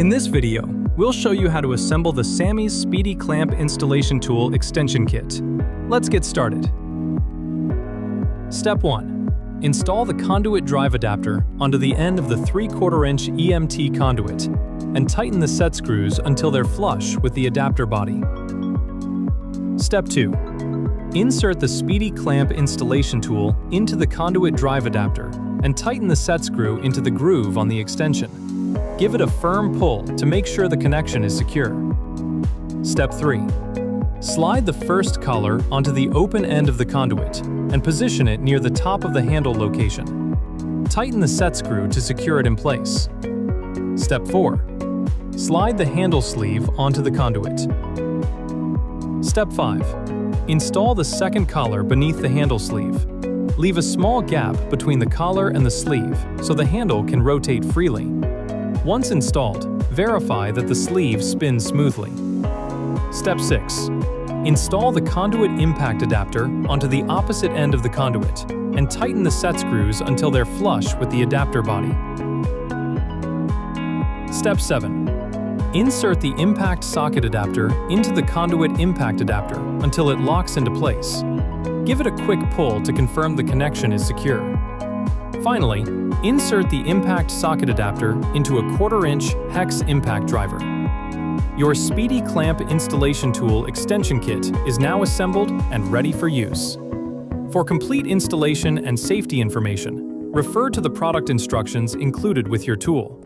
In this video, we'll show you how to assemble the Sammy's Speedy Clamp Installation Tool Extension Kit. Let's get started. Step 1. Install the conduit drive adapter onto the end of the 3/4 inch EMT conduit and tighten the set screws until they're flush with the adapter body. Step 2. Insert the Speedy Clamp Installation Tool into the conduit drive adapter and tighten the set screw into the groove on the extension. Give it a firm pull to make sure the connection is secure. Step 3. Slide the first collar onto the open end of the conduit and position it near the top of the handle location. Tighten the set screw to secure it in place. Step 4. Slide the handle sleeve onto the conduit. Step 5. Install the second collar beneath the handle sleeve. Leave a small gap between the collar and the sleeve so the handle can rotate freely. Once installed, verify that the sleeve spins smoothly. Step 6. Install the conduit impact adapter onto the opposite end of the conduit and tighten the set screws until they're flush with the adapter body. Step 7. Insert the impact socket adapter into the conduit impact adapter until it locks into place. Give it a quick pull to confirm the connection is secure. Finally, insert the impact socket adapter into a 1/4 inch hex impact driver. Your Speedy Clamp Installation Tool Extension Kit is now assembled and ready for use. For complete installation and safety information, refer to the product instructions included with your tool.